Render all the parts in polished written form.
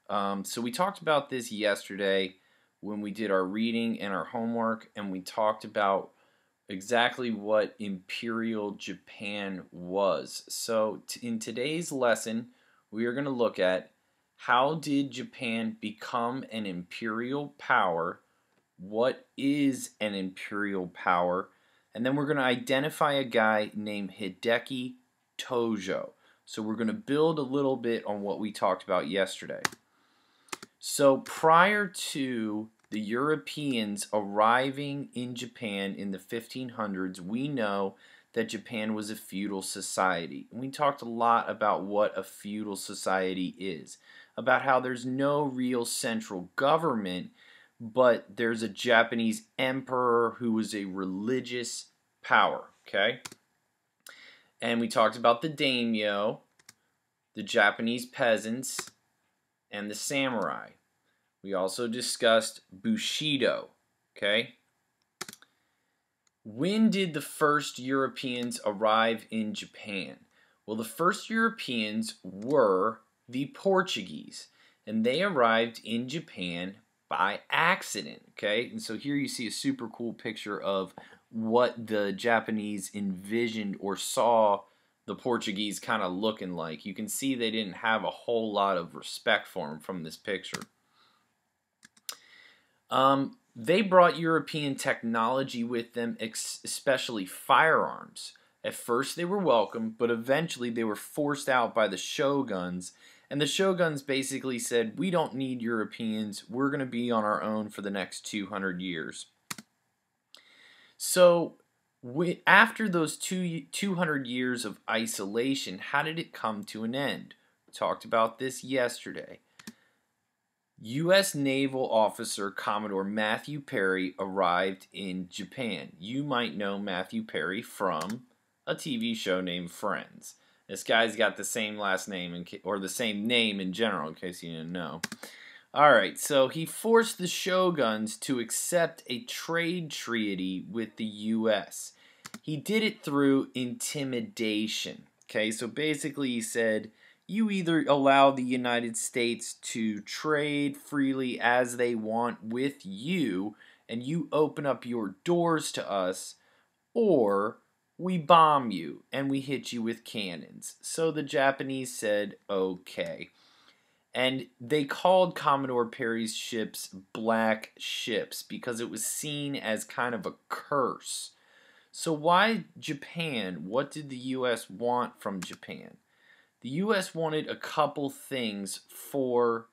So we talked about this yesterday when we did our reading and our homework, and we talked about exactly what Imperial Japan was. So in today's lesson, we are going to look at how did Japan become an imperial power, what is an imperial power, and then we're going to identify a guy named Hideki Tojo. So we're going to build a little bit on what we talked about yesterday. So prior to the Europeans arriving in Japan in the 1500s, we know that Japan was a feudal society. And we talked a lot about what a feudal society is, about how there's no real central government, but there's a Japanese emperor who was a religious power, okay? And we talked about the daimyo, the Japanese peasants, and the samurai. We also discussed Bushido, okay? When did the first Europeans arrive in Japan? Well, the first Europeans were the Portuguese, and they arrived in Japan by accident, okay? And so here you see a super cool picture of what the Japanese envisioned or saw the Portuguese kind of looking like. You can see they didn't have a whole lot of respect for them from this picture. They brought European technology with them, especially firearms. At first they were welcome, but eventually they were forced out by the shoguns. And the shoguns basically said, we don't need Europeans. We're going to be on our own for the next 200 years. So after those 200 years of isolation, how did it come to an end? We talked about this yesterday. U.S. Naval Officer Commodore Matthew Perry arrived in Japan. You might know Matthew Perry from a TV show named Friends. This guy's got the same last name, or the same name in general, in case you didn't know. Alright, so he forced the shoguns to accept a trade treaty with the U.S. He did it through intimidation. Okay, so basically he said, you either allow the United States to trade freely as they want with you, and you open up your doors to us, or we bomb you and we hit you with cannons. So the Japanese said, okay. And they called Commodore Perry's ships black ships because it was seen as kind of a curse. So why Japan? What did the U.S. want from Japan? The U.S. wanted a couple things from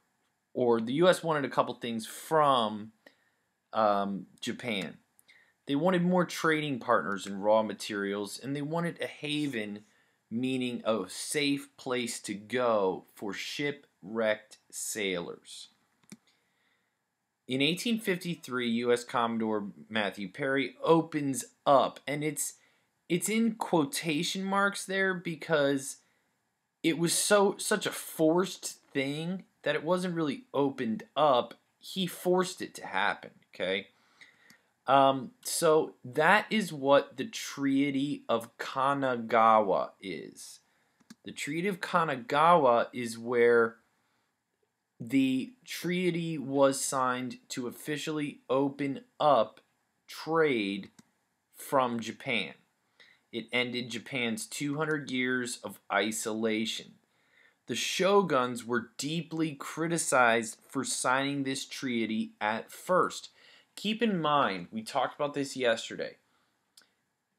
Japan. They wanted more trading partners and raw materials, and they wanted a haven, meaning a safe place to go for shipwrecked sailors. In 1853, U.S. Commodore Matthew Perry opens up, and it's in quotation marks there because it was such a forced thing that it wasn't really opened up. He forced it to happen, okay? So that is what the Treaty of Kanagawa is. The Treaty of Kanagawa is where the treaty was signed to officially open up trade from Japan. It ended Japan's 200 years of isolation. The shoguns were deeply criticized for signing this treaty at first. Keep in mind, we talked about this yesterday.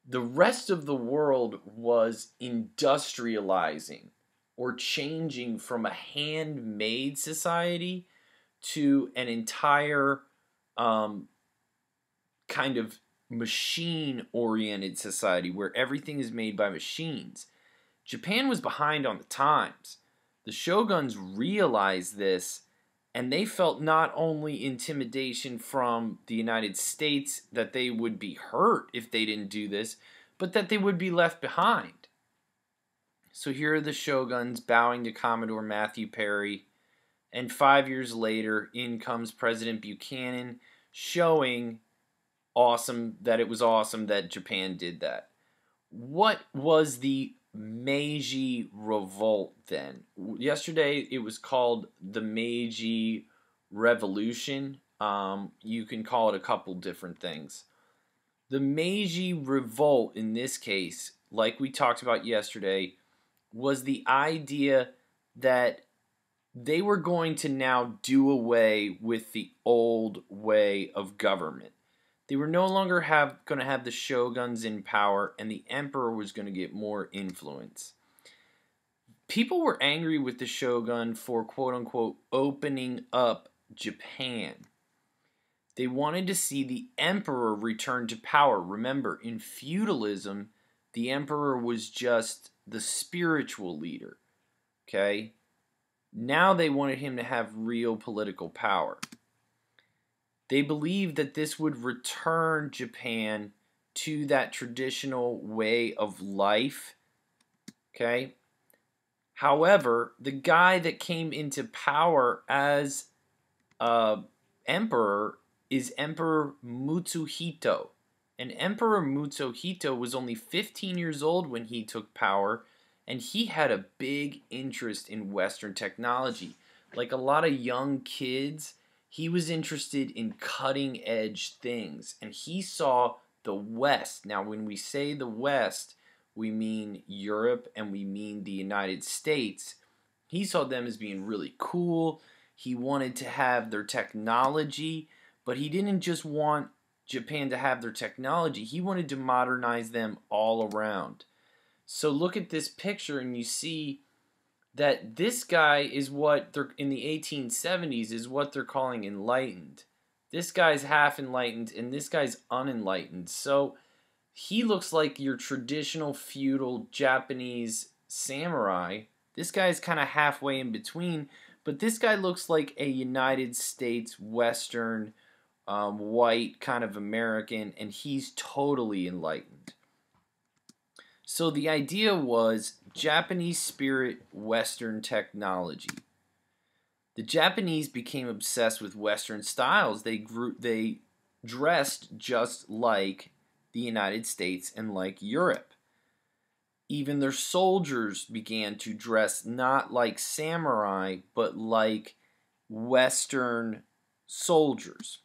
The rest of the world was industrializing or changing from a handmade society to an entire kind of machine-oriented society where everything is made by machines. Japan was behind on the times. The shoguns realized this, and they felt not only intimidation from the United States that they would be hurt if they didn't do this, but that they would be left behind. So here are the shoguns bowing to Commodore Matthew Perry, and 5 years later, in comes President Buchanan showing that it was awesome that Japan did that. What was the Meiji Revolt then. Yesterday it was called the Meiji Revolution. You can call it a couple different things. The Meiji Revolt in this case, like we talked about yesterday, was the idea that they were going to now do away with the old way of government. They were no longer going to have the shoguns in power, and the emperor was going to get more influence. People were angry with the shogun for quote-unquote opening up Japan. They wanted to see the emperor return to power. Remember, in feudalism, the emperor was just the spiritual leader. Okay? Now they wanted him to have real political power. They believed that this would return Japan to that traditional way of life. Okay? However, the guy that came into power as emperor is Emperor Mutsuhito. And Emperor Mutsuhito was only 15 years old when he took power, and he had a big interest in Western technology. Like a lot of young kids, he was interested in cutting edge things, and he saw the West. Now, when we say the West, we mean Europe and we mean the United States. He saw them as being really cool. He wanted to have their technology, but he didn't just want Japan to have their technology. He wanted to modernize them all around. So look at this picture and you see that this guy is what they're in the 1870s is what they're calling enlightened. This guy's half enlightened and this guy's unenlightened. So he looks like your traditional feudal Japanese samurai. This guy's kind of halfway in between, but this guy looks like a United States Western white kind of American, and he's totally enlightened. So the idea was Japanese spirit, Western technology. The Japanese became obsessed with Western styles. They dressed just like the United States and like Europe. Even their soldiers began to dress not like samurai, but like Western soldiers.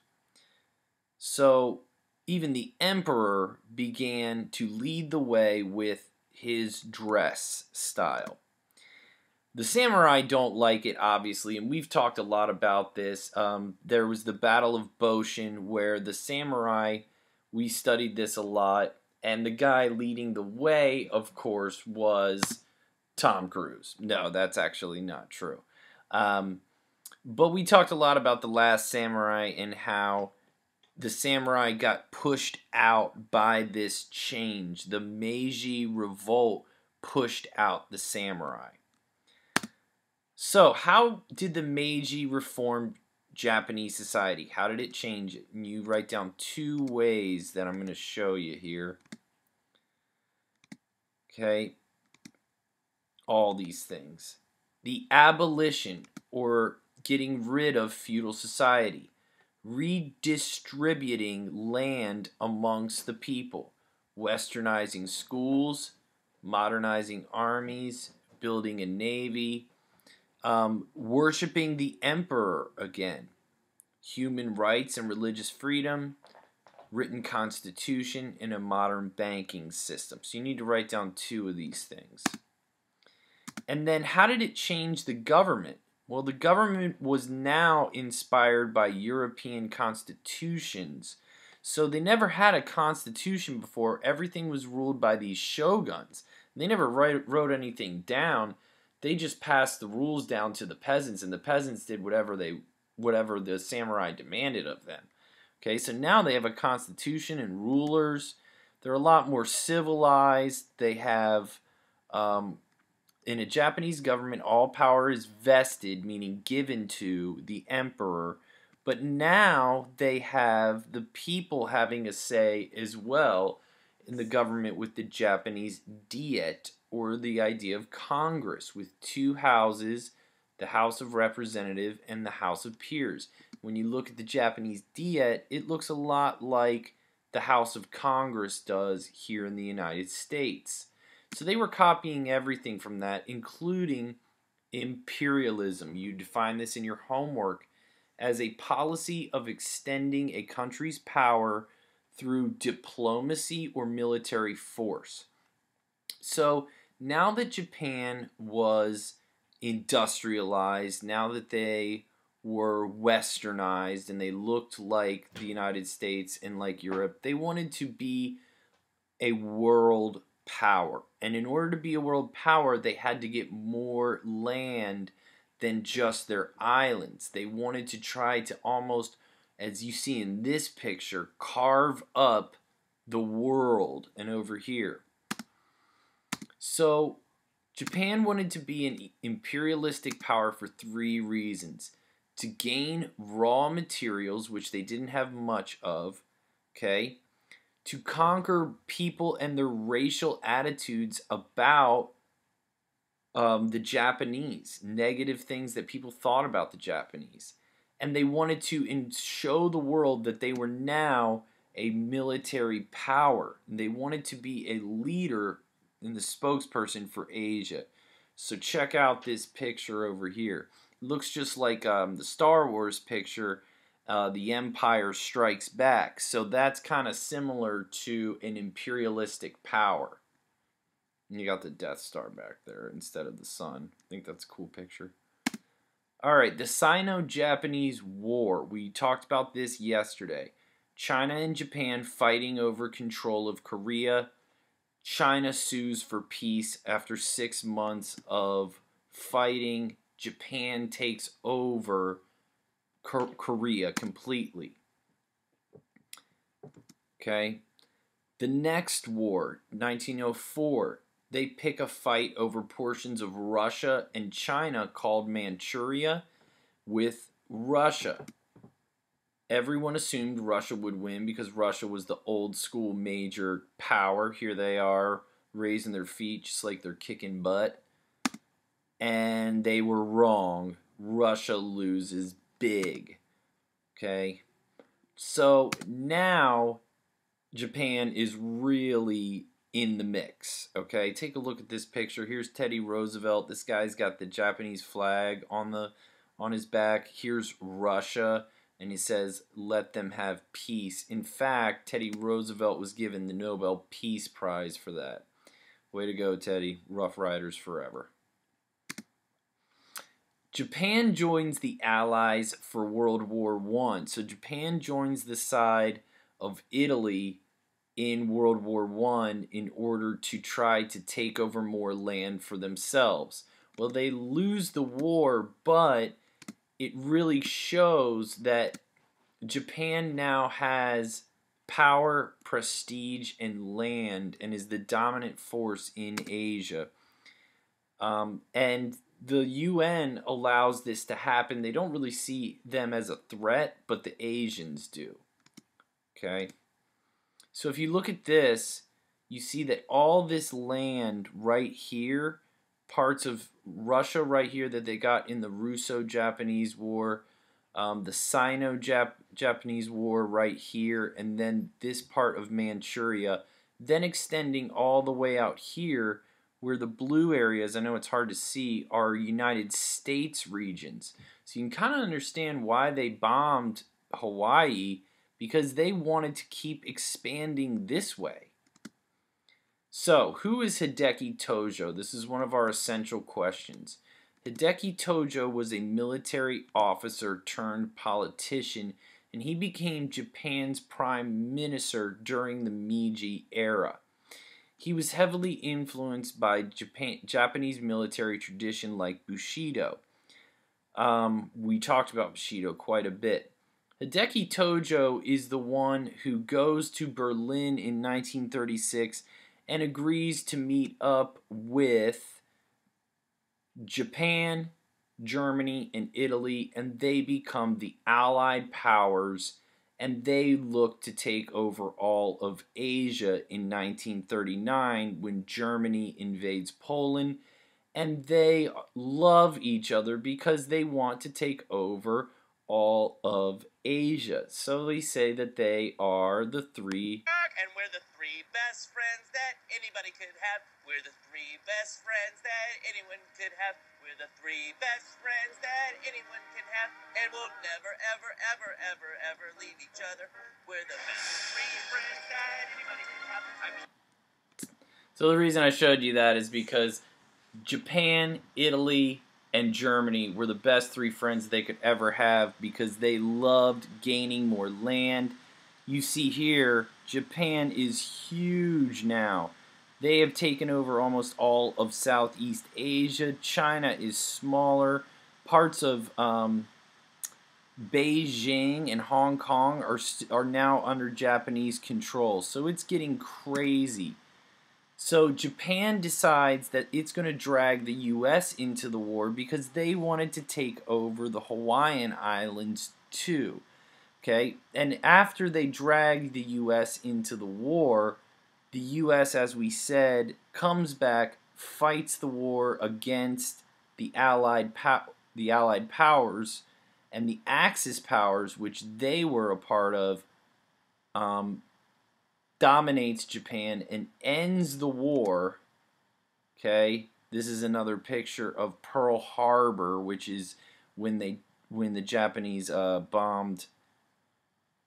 So even the emperor began to lead the way with his dress style. The samurai don't like it, obviously, and we've talked a lot about this. There was the Battle of Boshin where the samurai, we studied this a lot, and the guy leading the way, of course, was Tom Cruise. No, that's actually not true. But we talked a lot about The Last Samurai and how the samurai got pushed out by this change. The Meiji Revolt pushed out the samurai. So, how did the Meiji reform Japanese society? How did it change it? And you write down 2 ways that I'm going to show you here. Okay. All these things. The abolition, or getting rid of feudal society. Redistributing land amongst the people. Westernizing schools. Modernizing armies. Building a navy. Worshipping the emperor again. Human rights and religious freedom. Written constitution, and a modern banking system. So you need to write down 2 of these things. And then how did it change the government? Well, the government was now inspired by European constitutions. So they never had a constitution before. Everything was ruled by these shoguns. They never wrote anything down. They just passed the rules down to the peasants, and the peasants did whatever the samurai demanded of them. Okay, so now they have a constitution and rulers. They're a lot more civilized. They have, in a Japanese government, all power is vested, meaning given to the emperor. But now they have the people having a say as well in the government with the Japanese Diet, or the idea of Congress, with 2 houses, the House of Representatives and the House of Peers. When you look at the Japanese Diet, it looks a lot like the House of Congress does here in the United States. So they were copying everything from that, including imperialism. You define this in your homework as a policy of extending a country's power through diplomacy or military force. So now that Japan was industrialized, now that they were westernized and they looked like the United States and like Europe, they wanted to be a world power. And in order to be a world power, they had to get more land than just their islands. They wanted to try to almost, as you see in this picture, carve up the world. And over here. So Japan wanted to be an imperialistic power for 3 reasons. To gain raw materials, which they didn't have much of, okay? To conquer people and their racial attitudes about the Japanese, negative things that people thought about the Japanese. And they wanted to show the world that they were now a military power. They wanted to be a leader and the spokesperson for Asia. So check out this picture over here. It looks just like the Star Wars picture, The Empire Strikes Back. So that's kind of similar to an imperialistic power. And you got the Death Star back there instead of the sun. I think that's a cool picture. All right, the Sino-Japanese War. We talked about this yesterday. China and Japan fighting over control of Korea. China sues for peace after 6 months of fighting. Japan takes over Korea completely. Okay. The next war, 1904, they pick a fight over portions of Russia and China called Manchuria with Russia. Everyone assumed Russia would win because Russia was the old school major power. Here they are raising their feet just like they're kicking butt. And they were wrong. Russia loses big. Okay? So now Japan is really in the mix. Okay? Take a look at this picture. Here's Teddy Roosevelt. This guy's got the Japanese flag on his back. Here's Russia. And he says, let them have peace. In fact, Teddy Roosevelt was given the Nobel Peace Prize for that. Way to go, Teddy. Rough Riders forever. Japan joins the Allies for World War I. So Japan joins the side of Italy in World War I in order to try to take over more land for themselves. Well, they lose the war, but it really shows that Japan now has power, prestige, and land and is the dominant force in Asia. And the UN allows this to happen. They don't really see them as a threat, but the Asians do. Okay? So if you look at this, you see that all this land right here, parts of Russia right here that they got in the Russo-Japanese War, the Sino-Japanese War right here, and then this part of Manchuria, then extending all the way out here where the blue areas, I know it's hard to see, are United States regions. So you can kind of understand why they bombed Hawaii, because they wanted to keep expanding this way. So, who is Hideki Tojo? This is one of our essential questions. Hideki Tojo was a military officer turned politician, and he became Japan's prime minister during the Meiji era. He was heavily influenced by Japanese military tradition like Bushido. We talked about Bushido quite a bit. Hideki Tojo is the one who goes to Berlin in 1936 and agrees to meet up with Japan, Germany, and Italy, and they become the Allied powers, and they look to take over all of Asia in 1939 when Germany invades Poland, and they love each other because they want to take over all of Asia. So they say that they are the three and we're the three best friends that anybody could have. We're the three best friends that anyone could have. We're the three best friends that anyone can have, and we'll never, ever, ever, ever, ever leave each other. We're the best three friends that anybody can have. So the reason I showed you that is because Japan, Italy, and Germany were the best three friends they could ever have because they loved gaining more land. You see here, Japan is huge now. They have taken over almost all of Southeast Asia. China is smaller. Parts of Beijing and Hong Kong are now under Japanese control. So it's getting crazy. So Japan decides that it's going to drag the U.S. into the war because they wanted to take over the Hawaiian Islands too. Okay, and after they drag the U.S. into the war, the U.S., as we said, comes back, fights the war against the Allied powers, and the Axis powers, which they were a part of, dominates Japan and ends the war. Okay, this is another picture of Pearl Harbor, which is when the Japanese bombed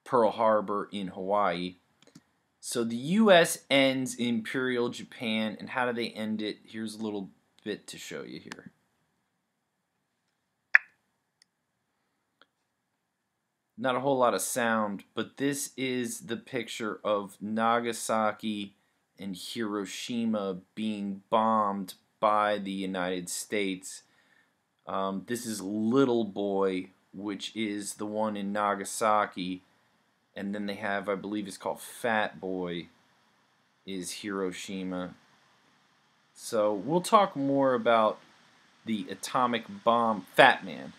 Pearl Harbor in Hawaii. So the U.S. ends Imperial Japan, and how do they end it? Here's a little bit to show you here. Not a whole lot of sound, but this is the picture of Nagasaki and Hiroshima being bombed by the United States. This is Little Boy, which is the one in Nagasaki. And then they have, I believe it's called Fat Boy, is Hiroshima. So we'll talk more about the atomic bomb. Fat Man.